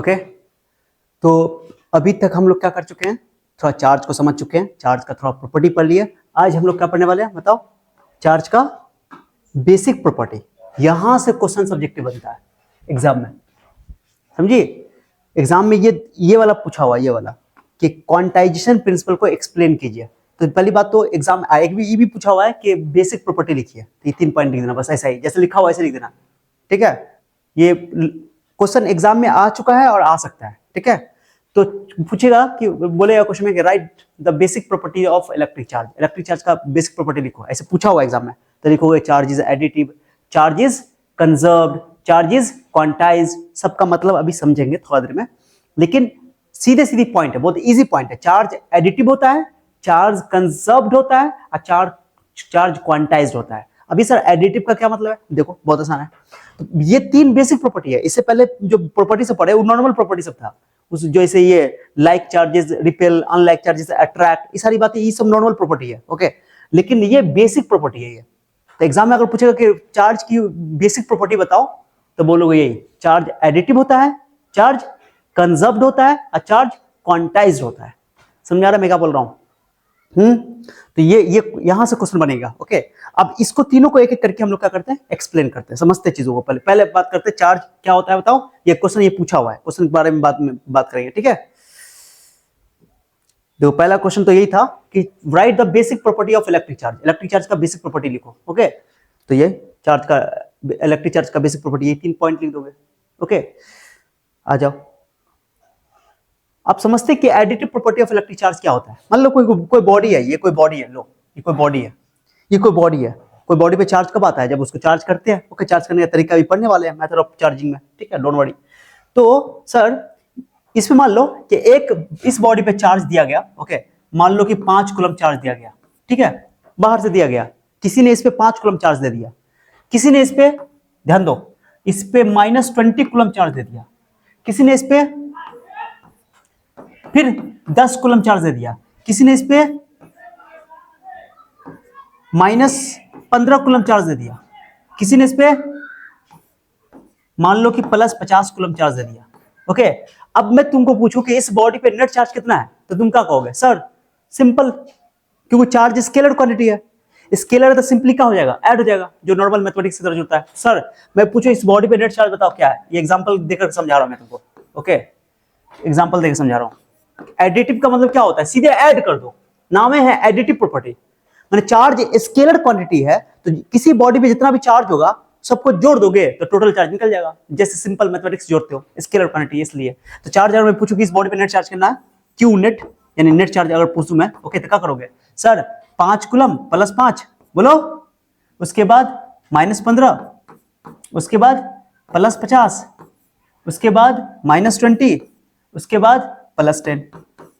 Okay तो अभी तक हम लोग क्या कर चुके हैं, थोड़ा चार्ज को समझ चुके हैं, चार्ज का थोड़ा प्रॉपर्टी पढ़ लिया। आज हम लोग क्या पढ़ने वाले हैं बताओ, चार्ज का बेसिक प्रॉपर्टी। यहां से क्वेश्चन सब्जेक्टिव बनता है एग्जाम में, समझिए। एग्जाम में ये वाला पूछा हुआ, ये वाला कि क्वांटाइजेशन प्रिंसिपल को एक्सप्लेन कीजिए। तो पहली बात तो एग्जाम ये भी पूछा हुआ है कि बेसिक प्रॉपर्टी लिखिए, तो ये 3 पॉइंट लिख देना, बस ऐसा ही जैसे लिखा हुआ ऐसे लिख देना, ठीक है। ये क्वेश्चन एग्जाम में आ चुका है और आ सकता है, ठीक है। तो पूछेगा कि बोलेगा क्वेश्चन में कि right the basic property of electric charge, electric charge का बेसिक प्रॉपर्टी लिखो, ऐसे पूछा हुआ एग्जाम में। तो लिखोगे charge is additive, charge is conserved, charge is quantized. सबका मतलब अभी समझेंगे थोड़ा देर में, लेकिन सीधे सीधी पॉइंट है, बहुत इजी पॉइंट है। चार्ज एडिटिव होता है, चार्ज कंजर्व्ड होता है और चार्ज क्वांटाइज्ड होता है। अभी सर एडिटिव का क्या मतलब है, देखो बहुत आसान है। तो ये 3 बेसिक प्रॉपर्टी है। इससे पहले जो प्रॉपर्टी सब पढ़े वो नॉर्मल प्रॉपर्टी सब था, उस जैसे ये like charges repel, unlike charges attract, ये सारी बातें ये सब नॉर्मल प्रॉपर्टी है, ओके। लेकिन ये बेसिक प्रॉपर्टी है ये। तो एग्जाम में अगर पूछेगा कि चार्ज की बेसिक प्रॉपर्टी बताओ, तो बोलोगे यही, चार्ज एडिटिव होता है, चार्ज कंजर्व्ड होता है और चार्ज क्वांटाइज्ड होता है। समझ आ रहा है मैं क्या बोल रहा हूं? तो ये यहां से क्वेश्चन बनेगा, ओके। अब इसको तीनों को एक एक करके हम लोग क्या करते हैं, एक्सप्लेन करते हैं, समझते हैं चीजों को। पहले बात करते हैं चार्ज क्या होता है बताओ। ये क्वेश्चन ये पूछा हुआ है, क्वेश्चन के बारे में बात करेंगे, ठीक है। देखो पहला क्वेश्चन तो यही था कि right the basic property of electric charge, electric charge का बेसिक प्रॉपर्टी लिखो, ओके। तो ये चार्ज का इलेक्ट्रिक चार्ज का बेसिक प्रॉपर्टी, ये 3 पॉइंट लिख दोगे, ओके। आ जाओ, आप समझते हैं कि additive property of electric charge क्या होता है। मान लो कोई बॉडी है, ये कोई बॉडी है, लो ये कोई बॉडी है, ये कोई बॉडी है। कोई बॉडी पे चार्ज कब आता है, जब उसको चार्ज करते हैं, ओके। चार्ज करने का तरीका भी पढ़ने वाले हैं, मेथड ऑफ चार्जिंग में, ठीक है, डोंट वरी। तो सर इसमें मान लो कि इस बॉडी पे चार्ज दिया गया, ओके। मान लो कि 5 कूलम चार्ज दिया गया, ठीक है, बाहर से दिया गया। किसी ने इस पे 5 कूलम चार्ज दे दिया, किसी ने इस पे, ध्यान दो, इस पे -20 कूलम चार्ज दे दिया, किसी ने इस पे फिर 10 कूलम चार्ज दे दिया, किसी ने इस पे -15 कूलम चार्ज दे दिया, किसी ने इस पे मान लो कि +50 कूलम चार्ज दे दिया, ओके। अब मैं तुमको पूछूं कि इस बॉडी पे नेट चार्ज कितना है, तो तुम क्या कहोगे, सर सिंपल, क्योंकि चार्ज स्केलर क्वांटिटी है, स्केलर है तो सिंपली क्या हो जाएगा, ऐड हो जाएगा, जो नॉर्मल मैथमेटिक्स की तरह होता है। सर मैं पूछूं इस बॉडी पे नेट चार्ज बताओ क्या है, ये एग्जांपल देकर समझा रहा हूं मैं तुमको, ओके। एग्जांपल देकर समझा रहा हूं। एडिटिव का मतलब क्या होता है, सीधे ऐड कर दो, नाम है एडिटिव प्रॉपर्टी। माने चार्ज स्केलर क्वांटिटी है, तो किसी बॉडी पे जितना भी चार्ज होगा सबको जोड़ दोगे तो टोटल चार्ज निकल जाएगा, जैसे सिंपल मैथमेटिक्स जोड़ते हो, स्केलर क्वांटिटी इसलिए। तो चार्ज अगर मैं पूछूं कि इस बॉडी पे नेट चार्ज करना है, क्यू नेट यानी नेट चार्ज अगर पूछूं मैं, ओके, तो क्या करोगे, सर 5 कूलम +5 बोलो, उसके बाद -15, उसके बाद +50, उसके बाद -20, उसके बाद +10।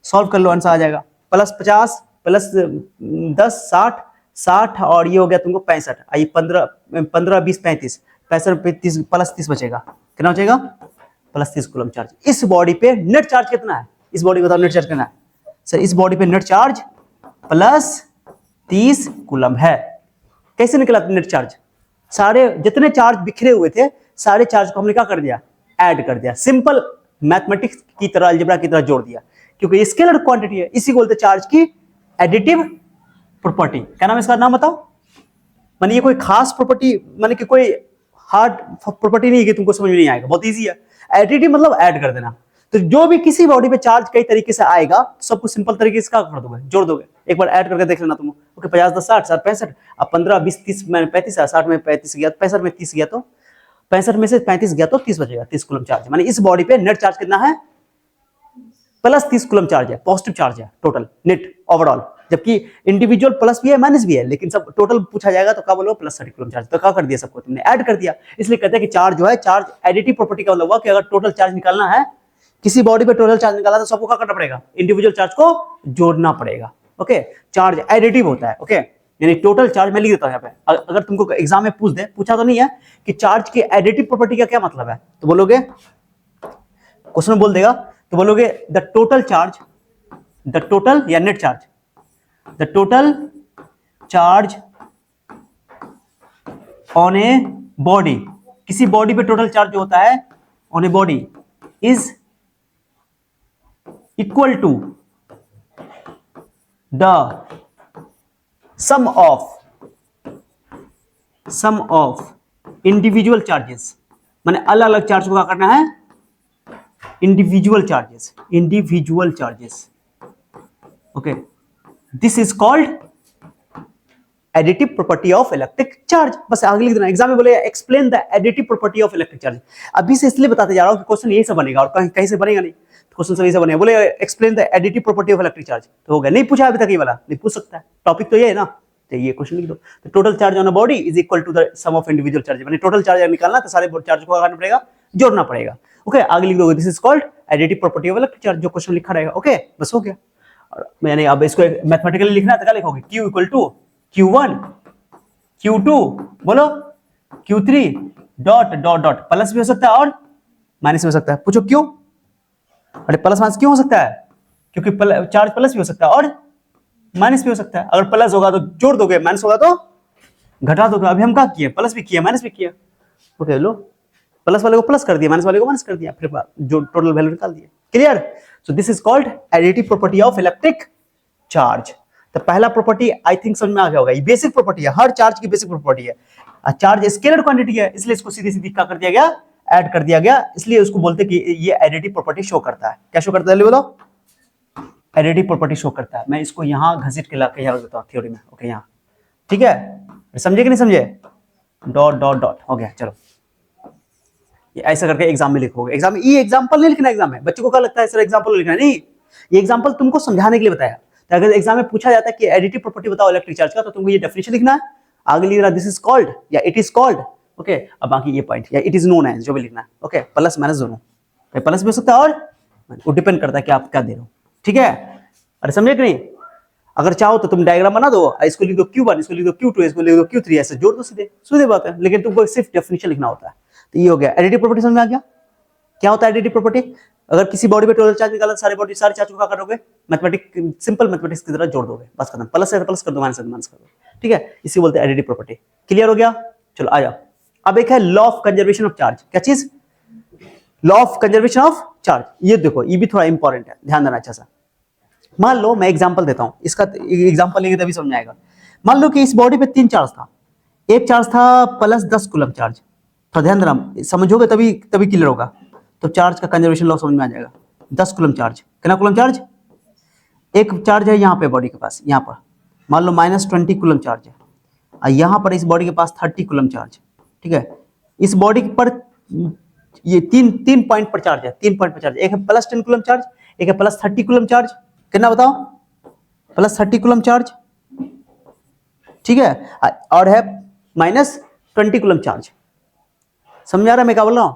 सॉल्व कर लो, आंसर आ जाएगा। +50 +10 60, 60 और ये हो गया तुमको 65, आई 15 15 20 35, 65 पे 30 +30 बचेगा, कितना बचेगा, +30 कूलम चार्ज। इस बॉडी पे नेट चार्ज कितना है, इस बॉडी बताओ नेट चार्ज कितना है, सर इस बॉडी पे नेट चार्ज +30 कूलम है। कैसे निकला नेट चार्ज, सारे जितने चार्ज बिखरे हुए थे सारे चार्ज को हमने क्या कर दिया, ऐड कर दिया, सिंपल मैथमेटिक्स की तरह, अलजेब्रा की तरह जोड़ दिया, क्योंकि स्केलर क्वांटिटी है, इसी को बोलते चार्ज की एडिटिव प्रॉपर्टी। क्या नाम है इसका, नाम बताओ। माने ये कोई खास प्रॉपर्टी, माने कि कोई हार्ड प्रॉपर्टी नहीं है कि तुमको समझ में नहीं आएगा, बहुत इजी है। एडिटिव मतलब ऐड कर देना। तो जो भी किसी बॉडी पे चार्ज कई तरीके से आएगा, सब कुछ सिंपल तरीके से क्या कर दोगे, जोड़ दोगे। एक बार ऐड करके देख लेना तुम, ओके। 50 10 60 60 65, अब 15 20 30 में 35, 60 में 35 गया, 65 में 30 गया, तो 65 में से 35 गया तो 30 बचेगा, 30 कूलम चार्ज। माने इस बॉडी पे नेट चार्ज कितना है, +30 कूलम चार्ज है, पॉजिटिव चार्ज है टोटल नेट ओवरऑल। जबकि इंडिविजुअल प्लस भी है माइनस भी है, लेकिन सब टोटल पूछा जाएगा तो क्या बोलो, +30 कूलम चार्ज। तो क्या कर दिया, सबको तुमने ऐड कर दिया। इसलिए कहते हैं कि चार्ज जो है, चार्ज एडिटिव प्रॉपर्टी का मतलब हुआ कि अगर टोटल चार्ज निकालना है, किसी बॉडी पे टोटल चार्ज निकालना, तो सबको क्या करना पड़ेगा, इंडिविजुअल चार्ज को जोड़ना पड़ेगा, ओके। चार्ज एडिटिव होता है, ओके, यानी टोटल चार्ज। मैं लिख देता हूं यहाँ पे, अगर तुमको एग्जाम में पूछा तो नहीं है कि चार्ज की एडिटिव प्रॉपर्टी का क्या मतलब है, तो बोलोगे, क्वेश्चन बोल देगा तो बोलोगे the total charge, the total या net charge, the total charge on a body, किसी बॉडी पे टोटल चार्ज जो होता है on a body is equal to the sum of individual charges, माने अलग अलग चार्ज को क्या करना है, individual charges. Okay, this is called additive property of electric charge. बस आगे लिख देना, एग्जाम में बोले explain the additive property of electric charge. अभी से इसलिए बताते जा रहा हूं कि क्वेश्चन यही से बनेगा और कहीं से बनेगा नहीं, क्वेश्चन से यही से बनेगा। बोले explain the additive property of electric charge, तो हो गया, नहीं पूछा अभी तक ये वाला, नहीं पूछ सकता है, टॉपिक तो ये है ना, तो ये क्वेश्चन लिख दो। तो total charge on a body is equal to the sum of individual charge, माने टोटल चार्ज निकालना तो सारे चार्ज को करना पड़ेगा, जोड़ना पड़ेगा। ओके, आगे लिख दोगे, this is called additive property of electric charge, जो क्वेश्चन लिखा रहेगा। ओके, बस हो गया। मैंने अब इसको मैथमेटिकली लिखना है तो क्या लिखोगे, Q equal to Q1 Q2 बोलो Q3 dot dot dot, plus भी हो सकता है और माइनस भी हो सकता है। पूछो क्यों? अरे प्लस माइनस क्यों हो सकता है? क्योंकि चार्ज प्लस भी हो सकता है और माइनस भी हो सकता है। अगर प्लस होगा तो जोड़ दोगे, माइनस होगा तो घटा दोगे। अभी हम क्या किए, प्लस भी किया माइनस भी किया। ओके, लो प्लस वाले को प्लस कर दिया, माइनस वाले को माइनस कर दिया, फिर जो टोटल वैल्यू निकाल दिया। Clear? So this is called additive property of electric charge. तो पहला प्रॉपर्टी आई थिंक समझ में आ गया होगा, ये बेसिक प्रॉपर्टी है, हर चार्ज की बेसिक प्रॉपर्टी है। चार्ज स्केलर क्वांटिटी है, इसलिए इसको सीधी सीधी क्या कर दिया गया, ऐड कर दिया गया, इसलिए उसको बोलते कि ये एडिटिव प्रॉपर्टी शो करता है। क्या शो करता है बोलो? एडिटिव प्रॉपर्टी शो करता है। मैं इसको यहां घसीट के लाके यहां देता हूं थ्योरी में। ओके, यहां ठीक है, समझे कि नहीं समझे? डॉट डॉट डॉट हो गया। चलो ये ऐसा करके एग्जाम में लिखोगे। एग्जाम में ये एग्जांपल नहीं लिखना, एग्जाम में बच्चों को क्या लगता है सर एग्जांपल लिखना, नहीं, ये एग्जांपल तुमको समझाने के लिए बताया। तो अगर एग्जाम में पूछा जाता है कि एडिटिव प्रॉपर्टी बताओ इलेक्ट्रिक चार्ज का, तो तुमको ये डेफिनेशन लिखना है, आगे लिख रहा दिस इज कॉल्ड या इट इज कॉल्ड। ओके, अब बाकी ये पॉइंट या इट इज नोन है जो भी लिखना है। ओके, प्लस माइनस दोनों, प्लस भी हो सकता है और वो डिपेंड करता है कि आप क्या दे रहे हो। ठीक है, अरे समझे कि नहीं? अगर चाहो तो तुम डायग्राम बना दो, इसको लिख दो Q1, इसको लिख दो Q2, इसको लिख दो Q3, ऐसे जोड़ दो, सीधे बात है। लेकिन तुमको सिर्फ डेफिनेशन लिखना होता है। तो ये हो गया एडिटिव प्रॉपर्टी। समझ में आ गया क्या होता है एडिटिव प्रॉपर्टी? अगर किसी बॉडी पे टोटल चार्ज निकाला, सारे चार्ज को क्या करोगे, मैथमेटिक्स, सिंपल मैथमेटिक्स की तरह जोड़ दोगे, बस खत्म। प्लस है तो प्लस कर दो, माइनस है तो माइनस कर दो। ठीक है, इसी बोलते हैं एडिटिव प्रॉपर्टी। क्लियर हो गया? चलो आ जाओ। अब एक है law of conservation of charge. क्या चीज? Law of conservation of charge. ये देखो, ये भी थोड़ा इंपॉर्टेंट है, ध्यान देना अच्छा सा। मान लो मैं एग्जांपल देता हूं, इसका एग्जांपल लेंगे तभी समझ आएगा। मान लो कि इस बॉडी पे 3 चार्ज था, एक चार्ज था प्लस 10 कूलम चार्ज। तो ध्यान देना, समझोगे तभी क्लियर होगा। तो चार्ज का कंजर्वेशन लॉ समझ में आ जाएगा। 10 कूलम चार्ज, कितना कूलम चार्ज? एक चार्ज है यहाँ पे बॉडी के पास, यहाँ पर मान लो -20 कूलम चार्ज है, और यहाँ पर इस बॉडी के पास 30 कूलम चार्ज। ठीक है, इस बॉडी पर ये तीन पॉइंट पर चार्ज है, 3 पॉइंट पर चार्ज। एक है +10 कूलम चार्ज, एक है +30 कूलम चार्ज। कितना बताओ? +30 कूलम चार्ज। ठीक है, और है -20 कूलम चार्ज। समझा रहा मैं क्या बोल रहा हूं?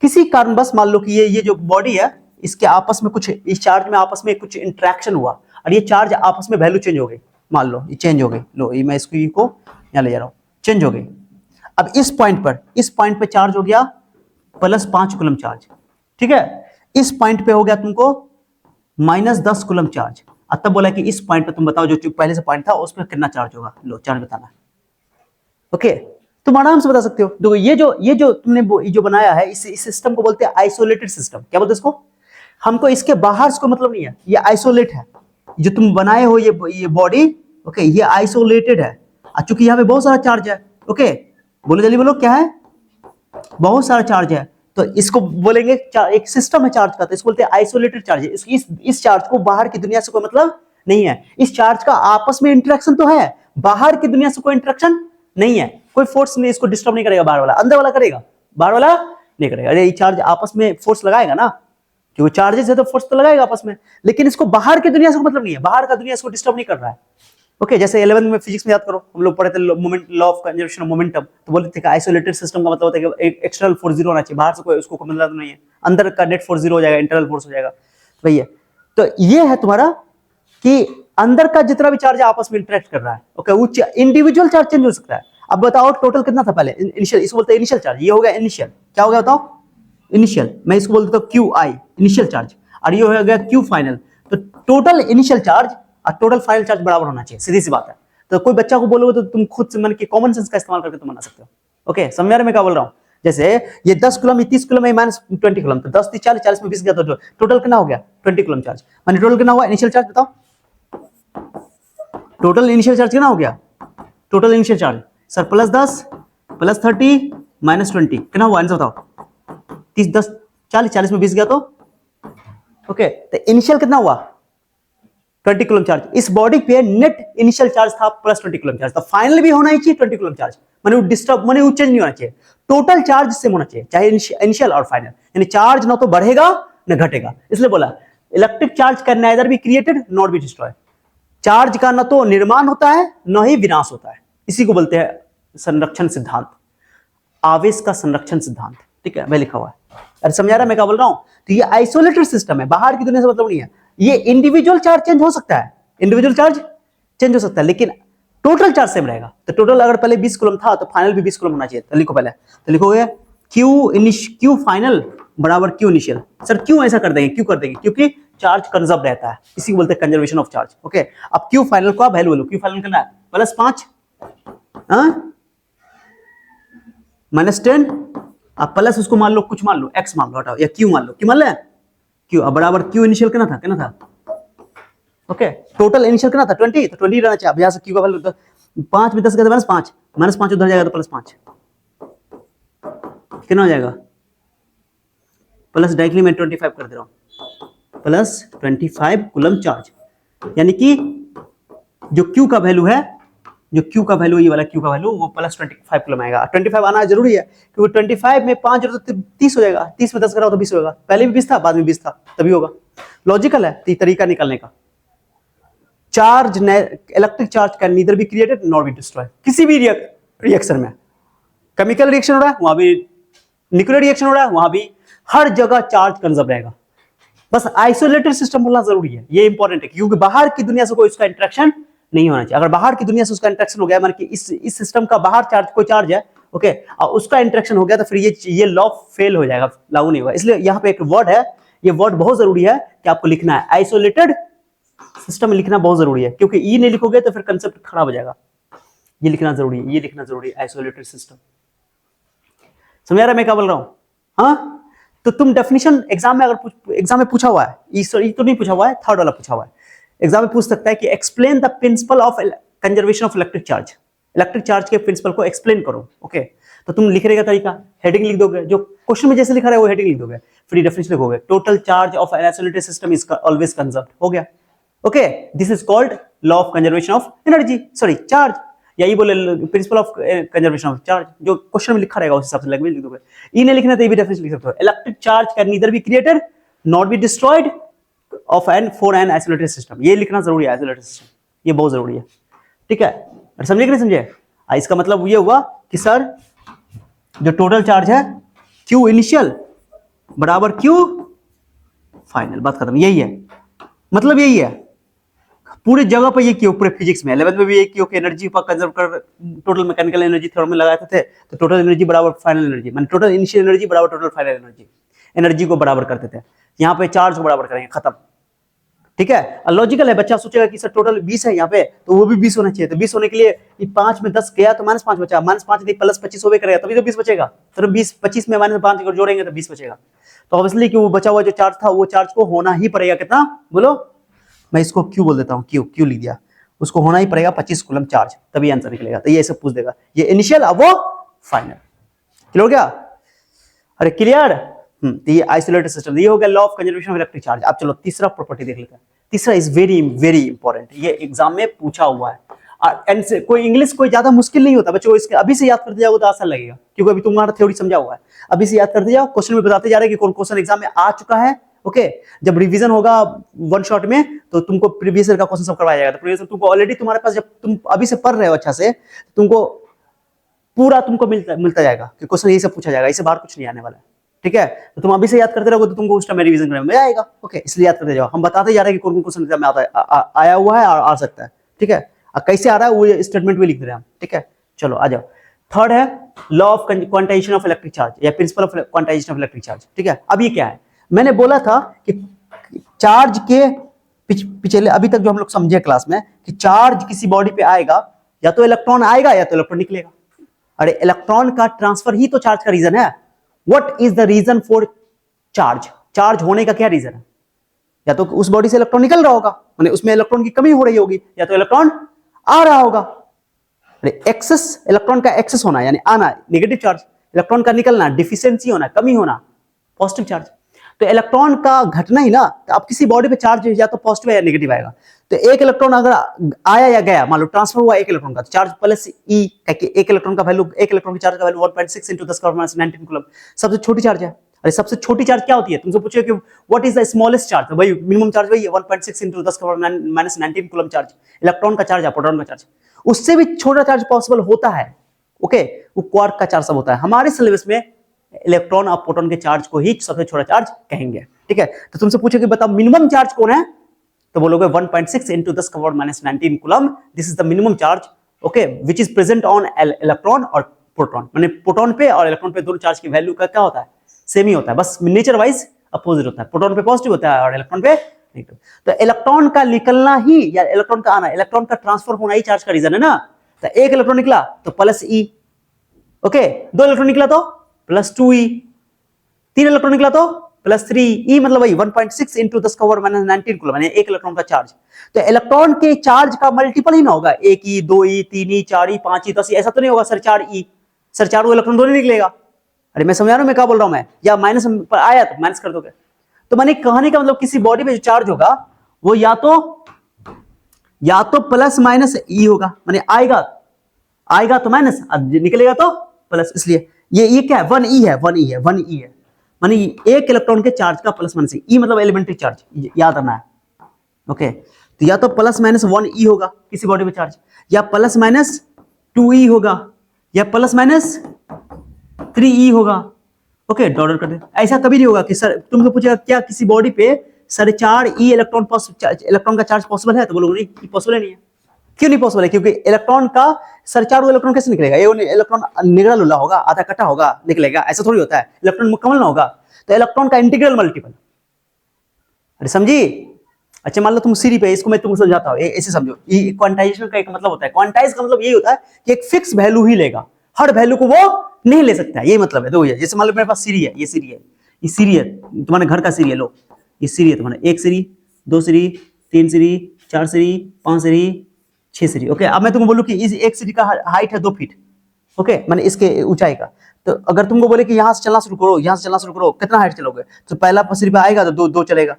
किसी कारणवश मान लो कि ये जो बॉडी है, इसके आपस में कुछ, इस चार्ज में आपस में कुछ इंटरेक्शन हुआ और ये चार्ज आपस में वैल्यू चेंज हो गई। मान लो ये चेंज हो गई, लो ये मैं इसको यहाँ ले जा रहा हूँ, चेंज हो गई। अब इस पॉइंट पर चार्ज हो गया +5 कूलम चार्ज। ठीक है, इस पॉइंट पे हो गया तुमको -10 कूलम चार्ज। अब तब बोला कि इस पॉइंट पे तुम बताओ, जो पहले से पॉइंट था उस पर कितना चार्ज होगा, लो चार्ज बताना है। ओके, तुम आराम से बता सकते हो। देखो ये जो तुमने जो बनाया है, इस सिस्टम को बोलते हैं आइसोलेटेड सिस्टम। क्या बोलते हैं इसको? हमको इसके बाहर से कोई मतलब नहीं है, ये आइसोलेट है। जो तुम बनाए हो ये बॉडी, ओके, ये आइसोलेटेड है। चूंकि यहाँ पे बहुत सारा चार्ज है, ओके, बोलो जल्दी बोलो, क्या है? बहुत सारा चार्ज है, तो इसको बोलेंगे एक सिस्टम है चार्ज का, तो इसको बोलते हैं आइसोलेटेड चार्ज। इस चार्ज को बाहर की दुनिया से कोई मतलब नहीं है। इस चार्ज का आपस में इंटरेक्शन तो है, बाहर की दुनिया से कोई इंटरेक्शन नहीं है। कोई फोर्स नहीं इसको डिस्टर्ब नहीं करेगा, बाहर वाला, अंदर वाला करेगा, बाहर वाला नहीं करेगा। अरे ये चार्ज आपस में फोर्स लगाएगा ना, क्योंकि चार्जेस है तो फोर्स तो लगाएगा आपस में, लेकिन इसको बाहर की दुनिया से मतलब नहीं है, बाहर का दुनिया इसको डिस्टर्ब नहीं कर रहा है। ओके, जैसे 11th में फिजिक्स में याद करो, हम लोग पढ़े थे moment, law of conservation of momentum. तो बोलते थे कि आइसोलेटेड सिस्टम का मतलब होता है कि एक एक्सटर्नल फोर्स 0 होना चाहिए, बाहर से कोई उसको मतलब नहीं है, अंदर का नेट फोर्स 0 हो जाएगा, इंटरनल फोर्स हो जाएगा। तो भैया, तो ये है तुम्हारा कि अंदर का जितना भी चार्ज आपस में इंटरेक्ट कर रहा है। ओके, वो इंडिविजुअल चार्ज चेंज हो सकता है। अब बताओ टोटल कितना था पहले, इनिशियल, इसको बोलते हैं इनिशियल चार्ज। ये हो गया इनिशियल, क्या हो गया बताओ? इनिशियल। मैं इसको बोल देता हूं QI, इनिशियल चार्ज, और ये हो गया Q फाइनल। तो टोटल इनिशियल चार्ज और टोटल फाइनल चार्ज बराबर होना चाहिए, सीधी सी बात है। तो कोई बच्चा को बोलोगे तो तुम खुद से मन के कॉमन सेंस का इस्तेमाल करके तुम बना सकते हो। ओके, समझ रहे मैं क्या बोल रहा हूँ? जैसे ये 10 कूलम, ये 30 कूलम, ये -20 कूलम, तो 10 30 40, 40 में 20 गया, तो टोटल कितना हो गया 20 कूलम चार्ज। माने टोटल कितना हुआ इनिशियल चार्ज, बताओ टोटल इनिशियल चार्ज कितना हो गया, टोटल इनिशियल चार्ज सर +10 +30 -20 कितना हुआ आंसर बताओ। 30 10 40, 40 में 20 गया तो ओके, तो इनिशियल कितना हुआ 20 कूलम चार्ज। इस बॉडी पे नेट इनिशियल चार्ज था +20 कूलम चार्ज, तो फाइनल भी होना ही चाहिए 20 कूलम चार्ज, माने वो डिस्टर्ब माने वो चेंज नहीं होना चाहिए, टोटल चार्ज सेम होना चाहिए, चाहे इनिशियल और फाइनल, यानी चार्ज ना तो बढ़ेगा ना घटेगा। इसलिए बोला electric charge can neither be created not be destroyed, charge का ना तो निर्माण होता है ना ही विनाश होता है, इसी को बोलते हैं संरक्षण सिद्धांत, आवेश का संरक्षण सिद्धांत। ठीक है, मैं लिखा हुआ है, अरे समझा रहा मैं क्या बोल रहा हूं। तो ये आइसोलेटेड सिस्टम है, बाहर की दुनिया से मतलब नहीं है, ये इंडिविजुअल चार्ज चेंज हो सकता है, इंडिविजुअल चार्ज चेंज हो सकता है, लेकिन टोटल चार्ज सेम रहेगा। तो टोटल अगर पहले 20 कूलम था तो फाइनल भी 20 कूलम होना चाहिए। तो लिखो पहले, तो लिखोगे क्यू फाइनल बराबर क्यू इनिशियल। सर क्यों ऐसा कर देंगे, क्यों कर देंगे, क्योंकि चार्ज कंजर्व रहता है, इसी को बोलते हैं कंजर्वेशन ऑफ चार्ज। ओके, अब क्यू फाइनल का वैल्यू लो, क्यू फाइनल करना है +5 -10, अब प्लस उसको मान लो, कुछ मान लो x मान लो, हटाओ, या q मान लो, क्यों मान ले q, अब बराबर q इनिशियल कितना था ओके, टोटल इनिशियल कितना था 20, तो 20 रहना चाहिए। अब यहां से q का वैल्यू 5 में 10 का -5 उधर जाएगा तो +5 कितना हो जाएगा, प्लस डायरेक्टली मैं 25 कर दे रहा हूं, +25 कूलम चार्ज, यानी कि जो q का वैल्यू है, जो q का वैल्यू, ये वाला q का वैल्यू वो +25 कूलम आएगा। 25 आना जरूरी है क्योंकि 25 में 5 जोड़ो तो 30 हो जाएगा, 30 में 10 कराओ तो 20 होगा, पहले भी 20 था बाद में 20 था तभी होगा, लॉजिकल है। तो तरीका निकालने का, charge electric charge can neither be created not be destroyed. किसी भी रिएक्शन में, केमिकल रिएक्शन हो रहा है वहां भी, न्यूक्लियर रिएक्शन हो रहा है वहां भी, हर जगह चार्ज कंजर्व रहेगा। बस आइसोलेटेड सिस्टम बोलना जरूरी है, ये इंपॉर्टेंट है, क्योंकि बाहर की दुनिया से कोई इसका इंटरेक्शन नहीं होना चाहिए। अगर बाहर की दुनिया से उसका इंटरेक्शन हो गया, मान कि इस सिस्टम का बाहर चार्ज कोई चार्ज है ओके, और उसका इंटरेक्शन हो गया तो फिर ये लॉ फेल हो जाएगा, लागू नहीं होगा। इसलिए यहाँ पे एक वर्ड है, ये वर्ड बहुत जरूरी है कि आपको लिखना है, आइसोलेटेड सिस्टम लिखना बहुत जरूरी है, क्योंकि ये नहीं लिखोगे तो फिर कंसेप्ट खराब हो जाएगा। ये लिखना जरूरी है, ये लिखना जरूरी है, आइसोलेटेड सिस्टम। समझ रहा है मैं क्या बोल रहा हूं? हाँ, तो तुम डेफिनेशन एग्जाम में, अगर एग्जाम में पूछा हुआ है, ये तो नहीं पूछा हुआ है, थर्ड वाला पूछा हुआ है, एग्जाम में पूछ सकता है कि explain the principle of conservation of electric charge, electric charge के प्रिंसिपल को एक्सप्लेन करो। ओके, तो तुम लिखने का तरीका, हेडिंग लिख दोगे, जो क्वेश्चन में जैसे लिखा है वो हेडिंग लिख दोगे, फिर डेफिनेशन लिखोगे, total charge of N isolated system is always conserved, हो गया। Okay, this is called law of conservation of energy, sorry charge, यही बोले principle of conservation of charge, जो क्वेश्चन में लिखा रहेगा उस हिसाब से लैंग्वेज लिख दोगे। ये नहीं लिखना तो ये भी डेफिनेशन लिख सकते हो, electric charge can neither be created not be destroyed of an for an isolated system, ये लिखना जरूरी है, आइसोलेटेड सिस्टम, ये बहुत जरूरी है। ठीक है, समझे कि नहीं समझे? इसका मतलब ये हुआ कि सर जो टोटल चार्ज है Q इनिशियल बराबर Q फाइनल, बात खत्म, यही है, मतलब यही है पूरे जगह पर, ये क्यों पूरे फिजिक्स में 11th में भी ये क्यों कि एनर्जी पर कंजर्व कर, टोटल मैकेनिकल एनर्जी थ्योरम में लगाते थे, तो टोटल एनर्जी बराबर फाइनल एनर्जी, माने टोटल इनिशियल एनर्जी बराबर टोटल फाइनल एनर्जी, एनर्जी को बराबर करते थे। यहाँ पे चार्ज को बराबर करेंगे, खत्म। ठीक है, लॉजिकल है, बच्चा सोचेगा कि सर टोटल 20 है यहाँ पे, तो वो भी 20 होना चाहिए, तो 20 होने के लिए 5 में 10 गया तो -5 बचा, -5 नहीं +25 होवे करेगा तभी तो 20 बचेगा, तो 25 में -5 जोड़ेंगे तो 20 बचेगा। तो ऑब्वियसली कि वो बचा हुआ जो चार्ज था वो चार्ज को होना ही पड़ेगा, कितना बोलो, मैं इसको क्यू बोल देता हूँ, क्यू लिख दिया, उसको होना ही पड़ेगा 25 कूलम चार्ज, तभी आंसर निकलेगा। तो ये ऐसे पूछ देगा, ये इनिशियल अब वो फाइनल, क्लियर हो गया? अरे क्लियर। तो ये आइसोलेटेड सिस्टम, ये हो गया law of conservation of electric charge. अब चलो तीसरा प्रॉपर्टी देख लेते हैं, तीसरा इज वेरी वेरी इंपॉर्टेंट, ये एग्जाम में पूछा हुआ है, और कोई इंग्लिश कोई ज्यादा मुश्किल नहीं होता बच्चों, इसके अभी से याद करते जाओगे तो आसान लगेगा, क्योंकि अभी तुम्हारा थ्योरी समझा हुआ है, अभी से याद करते जाओ, क्वेश्चन में बताते जा रहे हैं कि कौन क्वेश्चन एग्जाम में आ चुका है। ओके, जब रिवीजन होगा वन शॉट में तो तुमको प्रीवियस ईयर का क्वेश्चन सब करवाया जाएगा, तो प्रीवियस तुमको ऑलरेडी तुम्हारे पास, जब तुम अभी से पढ़ रहे हो अच्छा से, तुमको पूरा तुमको मिलता जाएगा कि क्वेश्चन यही सब पूछा जाएगा, इससे बाहर कुछ नहीं आने वाला है। ठीक है, तो तुम अभी से याद करते रहोगे तो तुमको उस टाइम रिवीजन करने में आएगा। ओके, इसलिए याद करते जाओ, हम बताते जा रहे हैं कि कौन कौन क्वेश्चन एग्जाम में आता है, आया हुआ है और आ सकता है। ठीक है, कैसे आ रहा है वो स्टेटमेंट में लिख दे रहे हैं हम। ठीक है, चलो आ जाओ। थर्ड है law of quantization of electric charge या principle of quantization of electric charge. ठीक है, अब ये क्या है, मैंने बोला था कि चार्ज के पिछले अभी तक जो हम लोग समझे क्लास में कि चार्ज किसी बॉडी पे आएगा या तो इलेक्ट्रॉन आएगा या तो इलेक्ट्रॉन निकलेगा। अरे इलेक्ट्रॉन का ट्रांसफर ही तो चार्ज का रीजन है। What is the reason for charge? Charge होने का क्या रीजन है? या तो उस बॉडी से इलेक्ट्रॉन निकल रहा होगा, माने उसमें इलेक्ट्रॉन की कमी हो रही होगी, या तो इलेक्ट्रॉन आ रहा होगा। अरे एक्सेस, इलेक्ट्रॉन का एक्सेस होना यानी आना नेगेटिव चार्ज, इलेक्ट्रॉन का निकलना डिफिशियंसी होना, कमी होना पॉजिटिव चार्ज। तो इलेक्ट्रॉन का घटना ही ना, तो अब किसी बॉडी पे चार्ज या तो पॉजिटिव या नेगेटिव आएगा। तो एक इलेक्ट्रॉन अगर आया या गया, मान लो ट्रांसफर हुआ एक इलेक्ट्रॉन का, तो चार्ज प्लस ई, एक इलेक्ट्रॉन का वैल्यू, एक इलेक्ट्रॉन की चार्ज का वैल्यू 1.6 × 10⁻19 कूलम, सबसे छोटी चार्ज है। अरे सबसे छोटी चार्ज क्या होती है? तुमसे पूछे कि what is the smallest charge, तो भाई मिनिमम चार्ज वही है 1.6 × 10⁻19 कूलम चार्ज, इलेक्ट्रॉन का चार्ज है, प्रोटॉन का चार्ज। उससे भी छोटा चार्ज पॉसिबल होता है, ओके, वो क्वार्क का चार्ज सब होता है। हमारे सिलेबस में इलेक्ट्रॉन और प्रोटॉन के चार्ज को ही सबसे छोटा चार्ज कहेंगे, ठीक है। तो तुमसे पूछे कि बताओ मिनिमम चार्ज कौन है, तो बोलोगे 1.6 × 10⁻19 coulomb, this is the minimum charge, okay, which is present on electron और प्रोटॉन। माने प्रोटॉन पे और इलेक्ट्रॉन पे दोनों चार्ज की वैल्यू का क्या होता है? सेम ही होता है, बस नेचर वाइज अपोजिट होता है। प्रोटॉन पे पॉजिटिव होता है और इलेक्ट्रॉन पे नेगेटिव। तो इलेक्ट्रॉन का निकलना ही या इलेक्ट्रॉन का आना, इलेक्ट्रॉन का ट्रांसफर होना ही चार्ज का रीजन है ना। तो एक इलेक्ट्रॉन निकला तो प्लस ई, ओके, दो इलेक्ट्रॉन निकला तो प्लस 2e, तीन इलेक्ट्रॉन निकला तो प्लस 3e, मतलब वही 1.6 × 10⁻19 कूलम, यानी एक इलेक्ट्रॉन का चार्ज। तो इलेक्ट्रॉन के चार्ज का मल्टीपल ही ना होगा, 1e, 2e, 3e, 4e, 5e, 10e, ऐसा तो नहीं होगा सर 4e, सर 4 इलेक्ट्रॉन दो नहीं निकलेगा। अरे मैं समझा रहा हूं, मैं क्या बोल रहा हूं मैं, या माइनस पर आया तो माइनस कर दोगे। तो मैंने कहने का मतलब किसी बॉडी पे जो चार्ज होगा वो या तो प्लस माइनस ई होगा, माने आएगा तो माइनस, निकलेगा तो प्लस, इसलिए ये क्या है? 1e है, 1e है, 1e है, माने एक इलेक्ट्रॉन के चार्ज का प्लस माइनस ई, मतलब एलिमेंट्री चार्ज, याद रखना है, ओके। तो या तो प्लस माइनस 1e होगा किसी बॉडी पे चार्ज, या प्लस माइनस 2e होगा, या प्लस माइनस 3e होगा, ओके, डॉट कर दे। ऐसा कभी नहीं होगा कि सर तुमसे पूछेगा क्या किसी बॉडी पे साढ़े 4e इलेक्ट्रॉन का चार्ज पॉसिबल है, तो बोलोगे नहीं, पॉसिबल नहीं है। क्यों नहीं पॉसिबल है? क्योंकि इलेक्ट्रॉन का साढ़े 4 इलेक्ट्रॉन कैसे निकलेगा? ये इलेक्ट्रॉन निगड़ा लुला होगा, आधा कटा होगा, निकलेगा, ऐसा थोड़ी होता है। इलेक्ट्रॉन मुकम्मल ना होगा, तो इलेक्ट्रॉन का इंटीग्रल मल्टीपल। अरे समझी? अच्छा मान लो तुम सीरी पे, इसको मैं तुमको समझाता हूँ, ऐसे समझो। ये क्वांटाइजेशन का एक मतलब होता है, क्वांटाइज का मतलब यही होता है कि एक फिक्स वैल्यू ही लेगा, हर वैल्यू को वो नहीं ले सकता है, यही मतलब है। दो, जैसे मान लो मेरे पास सीरी है, ये सीरी है, ये सीरी है, तुम्हारे घर का सीरी है, लो ये सीरी है तुम्हारा, 1 सीरी, 2 सीरी, 3 सीरी, 4 सीरी, 5 सीरी, 6 सीरी, ओके। अब मैं तुमको बोलूं कि इस एक सीरी का हाइट है 2 फीट, ओके, मैंने इसके ऊंचाई का, तो अगर तुमको बोले कि यहां से चलना शुरू करो, यहां से चलना शुरू करो, कितना हाइट चलोगे? तो पहला सीरी पे आएगा तो दो चलेगा,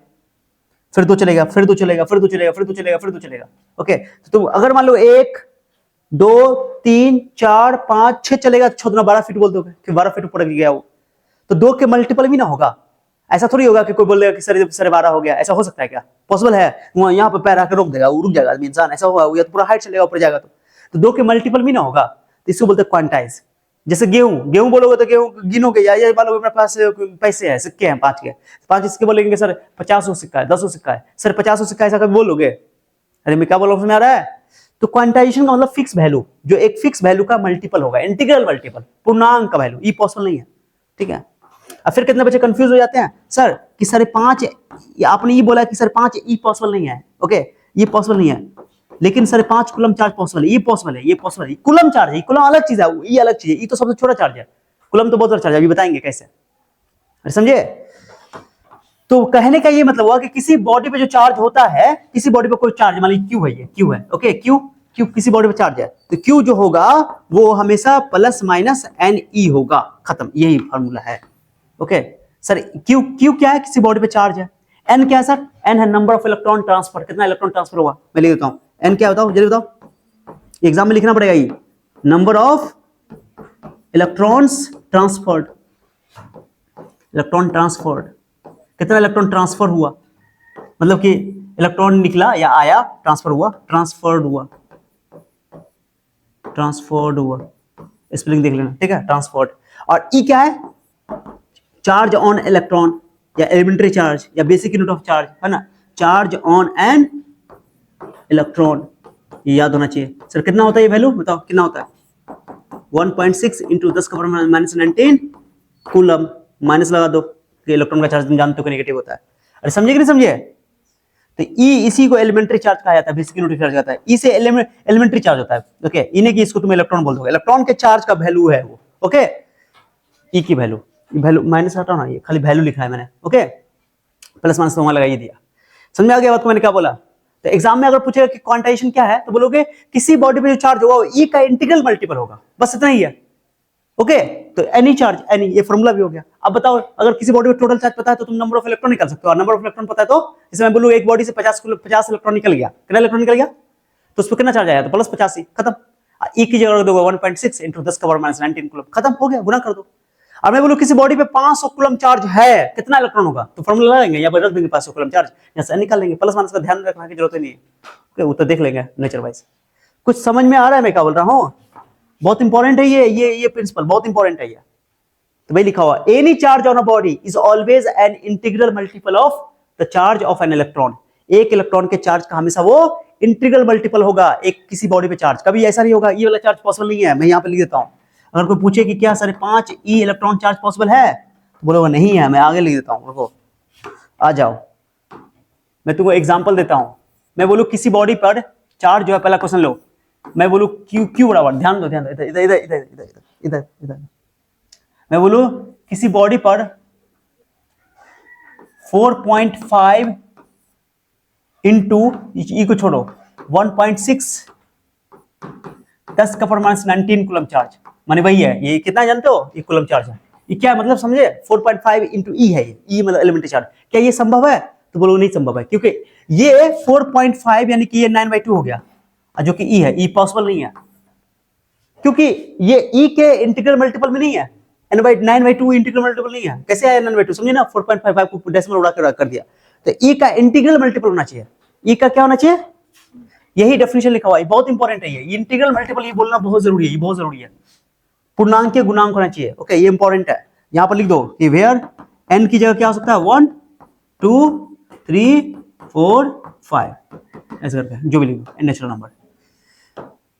फिर 2 चलेगा, फिर 2 चलेगा, फिर 2 चलेगा, फिर 2 चलेगा, फिर 2 चलेगा, ओके। तो तुम अगर मान लो 1 2 3 4 5 6 चलेगा, 6 दूना 12 फीट बोल दोगे कि 12 फीट ऊपर गया वो, तो 2 के मल्टीपल भी ना होगा। ऐसा थोड़ी होगा कि कोई बोलेगा कि सर 12 हो गया, ऐसा हो सकता है क्या? पॉसिबल है? वो यहाँ पे पैर आकर रोक देगा, वो रुक जाएगा आदमी, इंसान, ऐसा होगा? या तो पूरा हाइट चलेगा ऊपर जाएगा, तो 2 के मल्टीपल भी ना होगा, तो इसको बोलते हैं क्वांटाइज। जैसे गेहूं बोलोगे तो गेहूं गिनोगे, या ये मान लो मेरे पास पैसे हैं, सिक्के हैं 5 के, 5 सिक्के बोलेंगे सर 50 सिक्का है, 10 सिक्का है, सर 50 सिक्का, ऐसा कभी बोलोगे? अरे मैं क्या बोल रहा हूं, समझ में आ रहा है? तो क्वांटाइजेशन का मतलब फिक्स वैल्यू, जो एक फिक्स वैल्यू का मल्टीपल होगा, इंटीग्रल मल्टीपल, पूर्णांक का वैल्यू, ये पॉसिबल नहीं है, ठीक है। अब फिर कितने बच्चे कंफ्यूज हो जाते हैं, सर कि साढ़े 5, आपने ये बोला कि सर 5 ई पॉसिबल नहीं है, ओके, ये पॉसिबल नहीं है, लेकिन साढ़े 5 कूलम चार्ज पॉसिबल है, ये पॉसिबल है, ये पॉसिबल है। कूलम चार्ज है, कूलम अलग चीज है, ये अलग चीज है, ये तो सबसे छोटा चार्ज है, कूलम तो बहुत बड़ा चार्ज है, अभी बताएंगे कैसे, अरे समझे? तो कहने का ये मतलब हुआ कि किसी बॉडी पे जो चार्ज होता है, किसी बॉडी पे कोई चार्ज, मान लीजिए क्यू है, ये क्यू है, ओके, क्यू किसी बॉडी पे चार्ज है, तो क्यू जो होगा वो हमेशा प्लस माइनस एन ई होगा, खत्म, यही फॉर्मूला है, ओके। सर क्यू क्या है? किसी बॉडी पे चार्ज है। एन क्या है सर? एन है नंबर ऑफ इलेक्ट्रॉन ट्रांसफर, कितना इलेक्ट्रॉन ट्रांसफर हुआ, मैं लिख देता हूं। एन क्या बताओ, जल्दी बताओ, एग्जाम में लिखना पड़ेगा, ये number of electrons transferred, electron transferred, कितना इलेक्ट्रॉन ट्रांसफर हुआ, मतलब कि इलेक्ट्रॉन निकला या आया, ट्रांसफर हुआ, ट्रांसफर्ड हुआ, स्पेलिंग देख लेना, ठीक है, ट्रांसफर्ड। और ई क्या है? चार्ज ऑन इलेक्ट्रॉन, या एलिमेंट्री चार्ज, या बेसिक यूनिट ऑफ चार्ज, है ना, चार्ज ऑन एन इलेक्ट्रॉन, ये याद होना चाहिए। सर कितना होता है ये वैल्यू, बताओ कितना होता है? 1.6 × 10⁻19 कूलम, माइनस लगा दो कि इलेक्ट्रॉन का चार्ज तुम जानते हो कि नेगेटिव होता है। अरे समझे कि नहीं समझे? तो ई इसी को एलिमेंट्री चार्ज कहा जाता है, बेसिक यूनिट चार्ज आता है। ई से एलिमेंट्री चार्ज होता है। ओके, इन्हें की इसको तुम इलेक्ट्रॉन बोल दोगे। इलेक्ट्रॉन के चार्ज का वैल्यू है वो। ओके, ई की वैल्यू, वैल्यू माइनस हटाओ ना, ये खाली वैल्यू लिखा है मैंने। ओके, प्लस माइनस वहां लगाइए दिया। समझ में आ गया बात को मैंने क्या बोला? तो एग्जाम में अगर पूछेगा कि क्वांटाइजेशन क्या है, तो बोलोगे किसी बॉडी पे जो चार्ज होगा वो ई का इंटीग्रल मल्टीपल होगा, बस इतना ही है। ओके, तो एनी चार्ज, एनी, ये फॉर्मूला भी हो गया। अब बताओ, अगर किसी बॉडी में टोटल चार्ज पता है तो तुम नंबर ऑफ इलेक्ट्रॉन निकाल सकते हो, और नंबर ऑफ इलेक्ट्रॉन पता है तो जैसे मैं बोलूं एक बॉडी से 50 इलेक्ट्रॉन निकल गया, कितना इलेक्ट्रॉन निकल गया, तो उस पर कितना चार्ज आया, तो प्लस 85, खत्म। ई की जगह दोगे 1.6 इंटू 10 का पावर माइनस 19 कूलम, खत्म हो गया, गुना कर दो। अब मैं बोलूं किसी बॉडी पे 500 कूलम चार्ज है, कितना इलेक्ट्रॉन होगा, तो फॉर्मूला लगाएंगे, या रख देंगे 500 कूलम चार्ज, यहां से निकाल लेंगे। प्लस माइनस का ध्यान रखने की जरूरत नहीं है, वो तो देख लेंगे नेचर वाइज। कुछ समझ में आ रहा है मैं क्या बोल रहा हूं? बहुत इंपॉर्टेंट है ये प्रिंसिपल बहुत इंपॉर्टेंट है ये। तो भाई लिखा हुआ, any charge on a body is always an integral multiple of the charge of an electron. एक इलेक्ट्रॉन के चार्ज का हमेशा वो इंटीग्रल मल्टीपल होगा एक किसी बॉडी पे चार्ज, कभी ऐसा नहीं होगा ये वाला चार्ज पॉसिबल नहीं है। मैं यहां पे लिख देता हूं, अगर कोई पूछे कि क्या सर 5 ई इलेक्ट्रॉन चार्ज पॉसिबल है, तो बोलोगे नहीं है, मैं आगे लिख देता हूं, रुको आ जाओ, मैं तुमको एग्जांपल देता हूं। मैं बोलूं किसी बॉडी पर चार्ज जो है, पहला क्वेश्चन लो, मैं बोलूं क्यू बराबर, ध्यान दो इधर इधर इधर इधर इधर इधर, मैं बोलूं किसी बॉडी पर 4.5 इंटू ई को छोड़ो 1.6 10 का पावर माइनस 19 कूलम चार्ज, माने वही है ये, कितना जानते हो, ये कूलम चार्ज है। ये क्या मतलब समझे, 4.5 इंटू ई है, ये मतलब एलिमेंट्री चार्ज। क्या ये संभव है, तो बोलो नहीं संभव है, क्योंकि ये 4.5 यानी कि ये 9/2 हो गया, जो कि ई है, ई पॉसिबल नहीं है, क्योंकि ये ई के इंटीग्रल मल्टीपल में नहीं है, 9/2 इंटीग्रल मल्टीपल नहीं है। कैसे आया 9/2, समझे ना, 4.55 को डेसिमल उड़ा कर दिया, तो ई का इंटीग्रल मल्टीपल होना चाहिए। ई का क्या होना चाहिए, यही डेफिनेशन लिखा हुआ है, बहुत इंपॉर्टेंट है ये इंटीग्रल मल्टीपल, ये बोलना बहुत जरूरी है, ये बहुत जरूरी है। पूर्णांक के गुणांक होना चाहिए। ओके, ये इंपॉर्टेंट है। यहां पर लिख दो कि वेयर एन की जगह क्या हो सकता है, 1 2 3 4 5, ऐसे करके जो भी लिख दो natural number.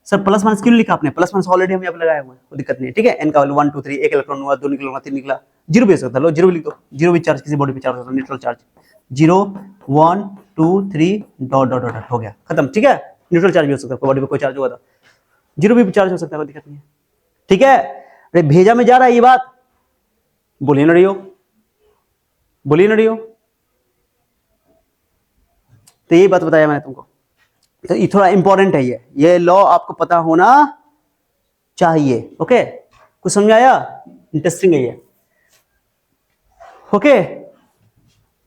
Sir plus minus क्यों लिखा आपने, प्लस माइनस ऑलरेडी हम यहाँ पे लगाए हुए हैं, कोई दिक्कत नहीं है, ठीक है। एन का वैल्यू 1 2 3, एक इलेक्ट्रॉन हुआ, 2 निकला, 3 निकला, 0 भी हो सकता है, लो 0 भी लिख दो, 0 भी चार्ज किसी बॉडी पे चार्ज होता है, neutral charge 0 1 2 3 dot dot dot हो गया, खत्म, ठीक है। न्यूट्रल चार्ज भी हो सकता है, बॉडी पे कोई चार्ज हुआ था, 0 भी चार्ज हो सकता है, कोई दिक्कत नहीं है, ठीक है। अरे भेजा में जा रहा है ये बात, बोलिए ना रही हो, बोलिए ना रही हो। तो यही बात बताया मैंने तुमको, तो ये थोड़ा इंपॉर्टेंट है, ये लॉ आपको पता होना चाहिए। ओके, कुछ समझ आया, इंटरेस्टिंग है ये। ओके,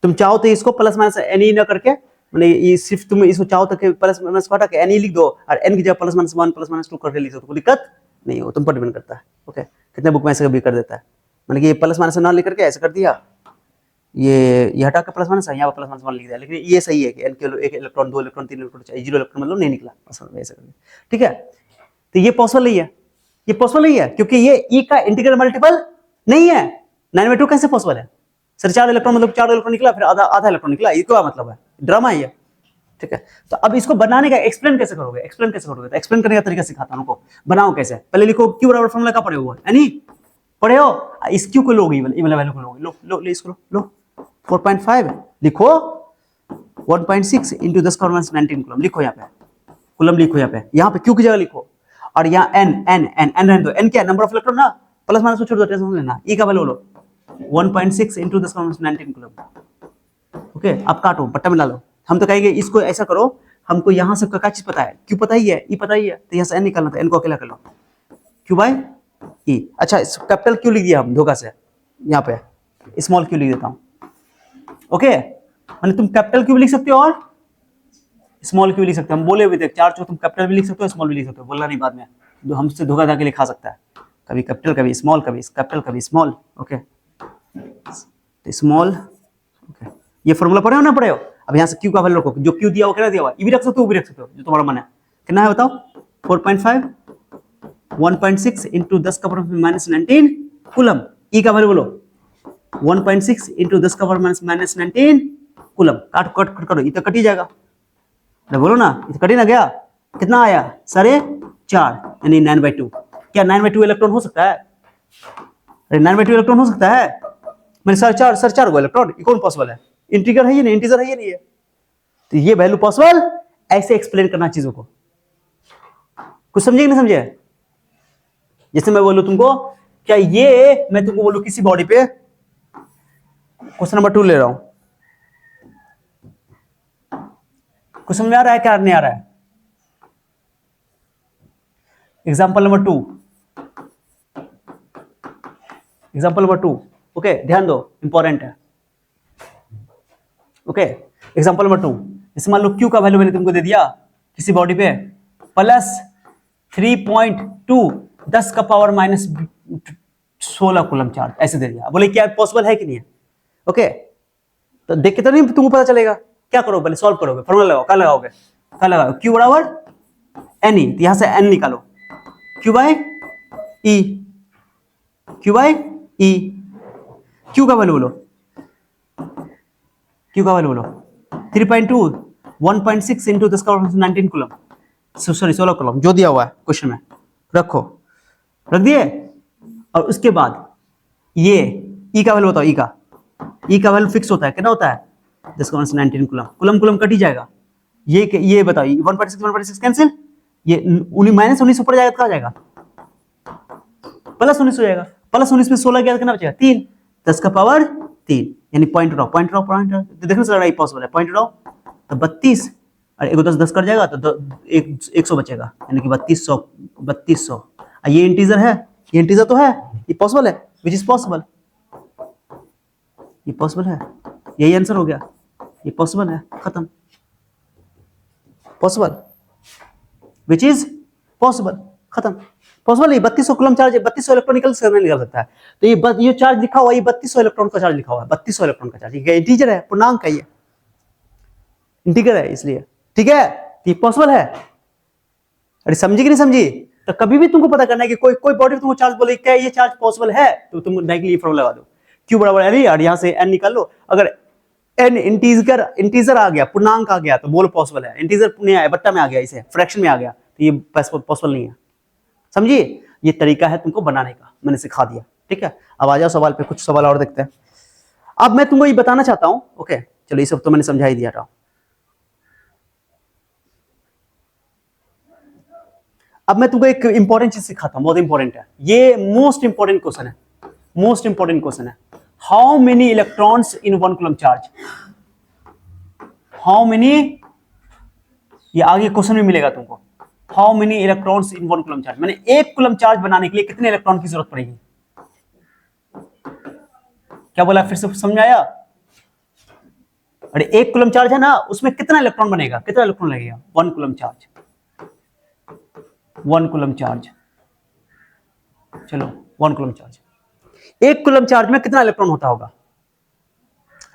तुम चाहो तो इसको प्लस माइनस एनी ना करके, मतलब ये सिर्फ तुम इसको चाहो तो प्लस माइनस को हटा के एनी लिख दो, और एन की जगह प्लस माइनस 1 प्लस माइनस 2 करके लिख दो, तो कोई दिक्कत नहीं हो, तुम पर डिपेंड करता है। ओके, कितने बुक में ऐसे भी कर देता है, मतलब कि ये प्लस माइनस ना लिख करके ऐसे कर दिया, ये हटा के प्लस माइनस है, यहाँ पर प्लस माइनस 1 लिख दिया, लेकिन ये सही है कि एन के एक इलेक्ट्रॉन 2 इलेक्ट्रॉन 3 इलेक्ट्रॉन चाहिए, 0 इलेक्ट्रॉन मतलब नहीं निकला, ऐसे करके, ठीक है। तो ये पॉसिबल नहीं है, ये पॉसिबल नहीं है, क्योंकि ये ई का इंटीग्रल मल्टीपल नहीं है। 9/2 कैसे पॉसिबल है सर, 4 इलेक्ट्रॉन मतलब 4 इलेक्ट्रॉन निकला, फिर आधा इलेक्ट्रॉन निकला, ये क्या मतलब है, ड्रामा है ये, ठीक है। तो अब इसको बनाने का एक्सप्लेन कैसे करोगे, एक्सप्लेन कैसे करोगे, तो एक्सप्लेन करने का तरीका सिखाता हूं उनको, बनाओ कैसे। पहले लिखो क्यू बराबर फॉर्मूला का पढ़े हो, यानी पढ़े हो, इस क्यू को लोगे, ये वाला वैल्यू को लोगे, लो इसको लो 4.5 लिखो, 1.6 इंटू 10 का पावर माइनस 19 कूलम लिखो, यहाँ पे कूलम लिखो, यहाँ पे क्यू की जगह लिखो, और यहाँ एन रहने दो, एन क्या नंबर ऑफ इलेक्ट्रॉन ना, प्लस माइनस को छोड़ दो, टेंशन लेना, ई का वैल्यू लो 1.6 इंटू 10 का पावर माइनस 19 कूलम। ओके, अब काटो, बट्टा मिला लो। हम तो कहेंगे इसको ऐसा करो, हमको यहाँ से क्या चीज पता है, क्यू पता ही है, ई पता ही है, तो यहाँ से एन निकालना था, एन को अकेला कर लो, क्यू बाय ई। अच्छा, कैपिटल क्यू लिख दिया हम धोखा से, यहाँ पे स्मॉल क्यू लिख देता हूँ। ओके, मैंने तुम कैपिटल क्यू भी लिख सकते हो और स्मॉल क्यू लिख सकते हो, हम बोले हुए थे चार्ज को तुम कैपिटल भी लिख सकते हो, स्मॉल भी लिख सकते हो, बोलना नहीं बाद में, हमसे धोखा धाके लिखा सकता है, कभी कैपिटल कभी स्मॉल, कभी कैपिटल कभी स्मॉल। ओके, स्मॉल, ओके, ये फॉर्मूला पढ़े हो ना, पढ़े हो। अब यहाँ से क्यू का वैल्यू रखो, जो क्यू दिया वो क्या दिया हुआ, ये भी रख सकते हो, वो भी रख सकते हो, जो तुम्हारा मन है। कितना है बताओ, 4.5 1.6 इंटू 10 का पावर माइनस 19 कूलम, ई का वैल्यू बोलो 1.6 इंटू 10 का पावर माइनस 19 कूलम। काट करो, ये तो कट ही जाएगा, बोलो ना, ये तो कट ही ना गया, कितना आया 4.5 यानी 9/2। क्या 9/2 इलेक्ट्रॉन हो सकता है, अरे 9/2 इलेक्ट्रॉन हो सकता है, मैंने 4.5 को इलेक्ट्रॉन, ये कौन पॉसिबल है, इंटीजर है ये नहीं, इंटीजर है ये नहीं है, तो ये वैल्यू पॉसिबल, ऐसे एक्सप्लेन करना चीजों को। कुछ समझे कि नहीं समझे? जैसे मैं बोलूं तुमको, क्या ये मैं तुमको बोलूं किसी बॉडी पे, क्वेश्चन नंबर 2 ले रहा हूं, कुछ समझ में आ रहा है क्या नहीं आ रहा है? Example number 2, example number 2, okay ध्यान दो, इंपॉर्टेंट है। ओके एग्जाम्पल नंबर 2, जैसे मान लो क्यू का वैल्यू मैंने तुमको दे दिया किसी बॉडी पे +3.2 10 का पावर -16 कूलम चार्ज, ऐसे दे दिया। बोले क्या पॉसिबल है कि नहीं है? ओके तो देख के तो नहीं तुमको पता चलेगा, क्या करो पहले सॉल्व करोगे, फॉर्मूला लगाओ, क्या लगाओगे, क्या लगाओ, क्यू बराबर एन ई, यहां से एन निकालो, Q by E, Q by E, Q का वैल्यू बोलो, क्यू का वैल्यू बोलो 3.2 1.6 इंटू 10 का पावर 19 कूलम, सॉरी 16 कूलम जो दिया हुआ है क्वेश्चन में, रखो, रख दिए। और उसके बाद ये ई का वैल्यू बताओ, ई का वैल्यू फिक्स होता है, कितना होता है 10 का power 19 coulomb, coulomb coulomb cut ही जाएगा। ये बताओ 1.6 कैंसिल, ये -19 ऊपर जाएगा, कहा जाएगा +19 हो जाएगा, +19 में 16 गया कितना बचेगा 3, 10 का पावर 3, यानी पॉइंट उठाओ, पॉइंट उठाओ, पॉइंट देखने से लग रहा है पॉसिबल है, पॉइंट उठाओ तो 32 और 1 10 10 कट जाएगा तो 100 बचेगा, यानी कि 3200। ये इंटीजर है, ये इंटीजर तो है, ये पॉसिबल है, विच इज पॉसिबल, ये पॉसिबल है, यही आंसर हो गया, ये पॉसिबल है, खत्म, पॉसिबल, विच इज पॉसिबल, खत्म, पॉसिबल। ये 3200 कूलम चार्ज है, 3200 इलेक्ट्रॉन निकल सकता है, तो ये चार्ज लिखा हुआ है, ये 3200 इलेक्ट्रॉन का चार्ज लिखा हुआ है, 3200 इलेक्ट्रॉन का चार्ज, ये इंटीजर है, पूर्णांक है, ये इंटीजर है इसलिए, ठीक है, ये पॉसिबल है। अरे समझी कि नहीं समझी? तो कभी भी तुमको पता करना है कि कोई बॉडी तुमको चार्ज बोले क्या ये चार्ज पॉसिबल है, तो तुम डायरेक्टली फॉर्मूला लगा दो, क्यू बराबर एन और यहां से एन निकाल लो। अगर एन इंटीजर आ गया, पूर्णांक आ गया तो बोलो पॉसिबल है, इंटीजर नहीं आया, बट्टा में आ गया, इसे फ्रैक्शन में आ गया तो ये पॉसिबल नहीं है। समझिए, ये तरीका है तुमको बनाने का, मैंने सिखा दिया, ठीक है। अब आ जाओ सवाल पे, कुछ सवाल और देखते हैं। अब मैं तुमको ये बताना चाहता हूं, ओके चलो ये सब तो मैंने समझा ही दिया था। अब मैं तुमको एक इंपॉर्टेंट चीज सिखाता हूं, बहुत इंपॉर्टेंट है, ये मोस्ट इंपॉर्टेंट क्वेश्चन है, मोस्ट इंपॉर्टेंट क्वेश्चन है। How many electrons in 1 coulomb charge, how many, ये आगे क्वेश्चन में मिलेगा तुमको, how many electrons in 1 coulomb charge, मैंने 1 कूलम चार्ज बनाने के लिए कितने इलेक्ट्रॉन की जरूरत पड़ेगी। क्या बोला, फिर से समझ आया? अरे 1 कूलम चार्ज है ना, उसमें कितना इलेक्ट्रॉन बनेगा, कितना इलेक्ट्रॉन लगेगा, 1 कूलम चार्ज, 1 कूलम चार्ज, चलो 1 कूलम चार्ज, 1 कूलम चार्ज में कितना इलेक्ट्रॉन होता होगा?